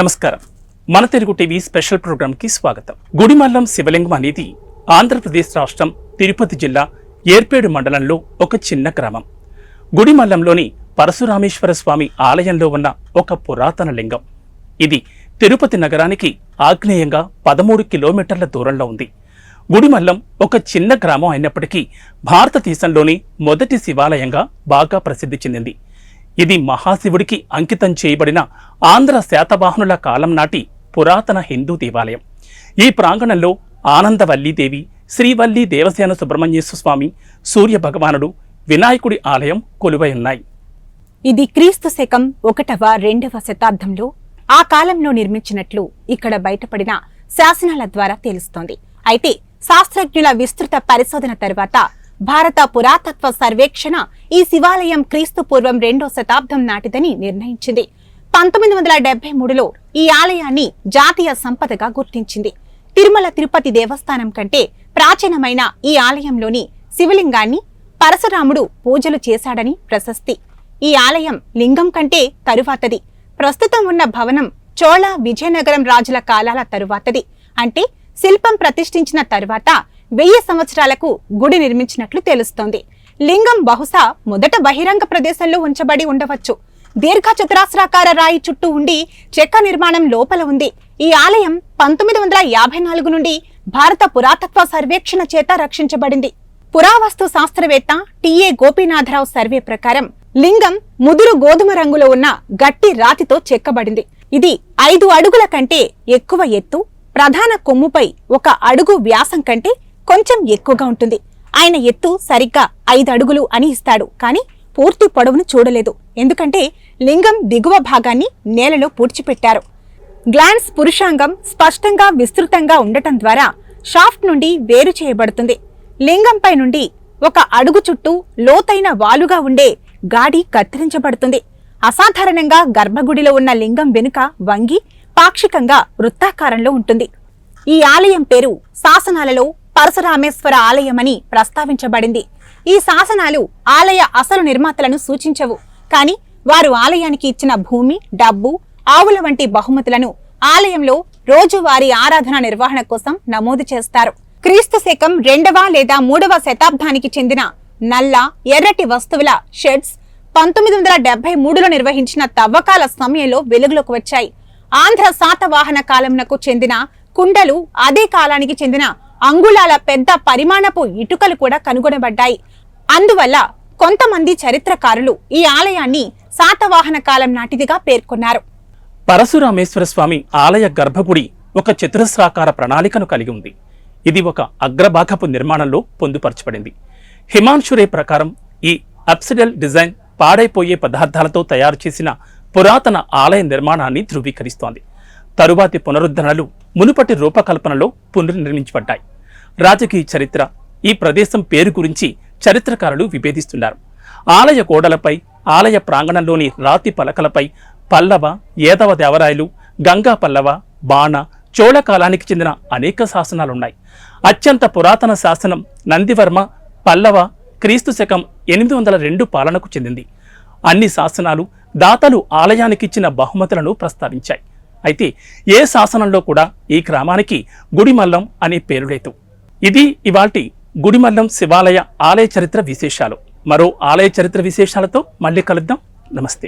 నమస్కారం. మన Telugu TV special programme కి స్వాగతం. గుడిమల్లం శివలింగం అనేది ఆంధ్రప్రదేశ్ రాష్ట్రం తిరుపతి జిల్లా ఏర్పేడు మండలంలో ఒక చిన్న గ్రామం. గుడిమల్లంలోని పరశురామేశ్వర స్వామి ఆలయంలో ఉన్న ఒక పురాతన లింగం. ఇది తిరుపతి నగరానికి ఆగ్నేయంగా 13 కిలోమీటర్ల దూరంలో ఉంది. గుడిమల్లం ఒక చిన్న గ్రామం అయినప్పటికీ భారతదేశంలోని మొదటి శివాలయంగా బాగా ప్రసిద్ధి చెందింది. ఇది మహాశివుడికి అంకితం చేయబడిన ఆంధ్ర శాతవాహనుల కాలం నాటి పురాతన హిందూ దేవాలయం. ఈ ప్రాంగణంలో ఆనందవల్లీదేవి, శ్రీవల్లి దేవసేన సుబ్రహ్మణ్యేశ్వర స్వామి, సూర్య భగవానుడు, వినాయకుడి ఆలయం కొలువై ఉన్నాయి. ఇది క్రీస్తు శకం 1వ-2వ శతాబ్దంలో ఆ కాలంలో నిర్మించినట్లు ఇక్కడ బయటపడిన శాసనాల ద్వారా తెలుస్తోంది. అయితే శాస్త్రజ్ఞుల విస్తృత పరిశోధన తర్వాత భారత పురాతత్వ సర్వేక్షణ ఈ శివాలయం క్రీస్తు పూర్వం 2వ శతాబ్దం నాటిదని నిర్ణయించింది. 1973లో ఈ ఆలయాన్ని జాతీయ సంపదగా గుర్తించింది. తిరుమల తిరుపతి దేవస్థానం కంటే ప్రాచీనమైన ఈ ఆలయంలోని శివలింగాన్ని పరశురాముడు పూజలు చేశాడని ప్రశస్తి. ఈ ఆలయం లింగం కంటే తరువాతది. ప్రస్తుతం ఉన్న భవనం చోళ విజయనగరం రాజుల కాలాల తరువాతది. అంటే శిల్పం ప్రతిష్ఠించిన తరువాత 1000 సంవత్సరాలకు గుడి నిర్మించినట్లు తెలుస్తోంది. లింగం బహుశా మొదట బహిరంగ ప్రదేశంలో ఉంచబడి ఉండవచ్చు. దీర్ఘ చతురాస్రాకార రాయి చుట్టూ ఉండి చెక్క నిర్మాణం లోపల ఉంది. ఈ ఆలయం 1954 నుండి భారత పురాతత్వ సర్వేక్షణ చేత రక్షించబడింది. పురావస్తు శాస్త్రవేత్త టి.ఏ. గోపీనాథరావు సర్వే ప్రకారం లింగం ముదురు గోధుమ రంగులో ఉన్న గట్టి రాతితో చెక్కబడింది. ఇది 5 అడుగుల కంటే ఎక్కువ ఎత్తు, ప్రధాన కొమ్ముపై 1 అడుగు వ్యాసం కంటే కొంచెం ఎక్కువగా ఉంటుంది. ఆయన ఎత్తు సరిగ్గా 5 అడుగులు అని ఇస్తాడు, కానీ పూర్తి పొడవును చూడలేదు. ఎందుకంటే లింగం దిగువ భాగాన్ని నేలలో పూడ్చిపెట్టారు. గ్లాన్స్ పురుషాంగం స్పష్టంగా విస్తృతంగా ఉండటం ద్వారా షాఫ్ట్ నుండి వేరు చేయబడుతుంది. లింగంపై నుండి 1 అడుగు చుట్టూ లోతైన వాలుగా ఉండే గాడి కత్తిరించబడుతుంది. అసాధారణంగా గర్భగుడిలో ఉన్న లింగం వెనుక వంగి పాక్షికంగా వృత్తాకారంలో ఉంటుంది. ఈ ఆలయం పేరు శాసనాలలో పరశురామేశ్వర ఆలయమని ప్రస్తావించబడింది. ఈ శాసనాలు ఆలయ అసలు నిర్మాతలను సూచించవు, కానీ వారు ఆలయానికి ఇచ్చిన భూమి, డబ్బు, ఆవుల వంటి బహుమతులను ఆలయంలో రోజువారీ ఆరాధన నిర్వహణ కోసం నమోదు చేస్తారు. క్రీస్తు శకం 2వ లేదా 3వ శతాబ్దానికి చెందిన నల్ల, ఎర్రటి వస్తువుల షెడ్స్ 1973లో నిర్వహించిన తవ్వకాల సమయంలో వెలుగులోకి వచ్చాయి. ఆంధ్ర శాతవాహన కాలంనకు చెందిన కుండలు, అదే కాలానికి చెందిన అంగుళాల పెద్ద పరిమాణపు ఇటుకలు కూడా కనుగొనబడ్డాయి. అందువల్ల కొంతమంది చరిత్రకారులు ఈ ఆలయాన్ని శాతవాహన కాలం నాటిదిగా పేర్కొన్నారు. పరశురామేశ్వర స్వామి ఆలయ గర్భగుడి ఒక చతురస్రాకార ప్రణాళికను కలిగి ఉంది. ఇది ఒక అగ్రభాగపు నిర్మాణంలో పొందుపరచబడింది. హిమాంశురే ప్రకారం ఈ అప్సిడల్ డిజైన్ పాడైపోయే పదార్థాలతో తయారు చేసిన పురాతన ఆలయ నిర్మాణాన్ని ధృవీకరిస్తోంది. తరువాతి పునరుద్ధరణలు మునుపటి రూపకల్పనలో పునర్నిర్మించబడ్డాయి. రాజకీయ చరిత్ర, ఈ ప్రదేశం పేరు గురించి చరిత్రకారులు విభేదిస్తున్నారు. ఆలయ గోడలపై, ఆలయ ప్రాంగణంలోని రాతి పలకలపై పల్లవ, ఏదవ దేవరాయలు, గంగా పల్లవ, బాణ, చోళ కాలానికి చెందిన అనేక శాసనాలున్నాయి. అత్యంత పురాతన శాసనం నందివర్మ పల్లవ క్రీస్తు శకం 802 పాలనకు చెందింది. అన్ని శాసనాలు దాతలు ఆలయానికిచ్చిన బహుమతులను ప్రస్తావించాయి. అయితే ఏ శాసనంలో కూడా ఈ గ్రామానికి గుడిమల్లం అనే పేరు లేదు. ఇది ఇవాల్టి గుడిమల్లం శివాలయ ఆలయ చరిత్ర విశేషాలు. మరో ఆలయ చరిత్ర విశేషాలతో మళ్ళీ కలుద్దాం. నమస్తే.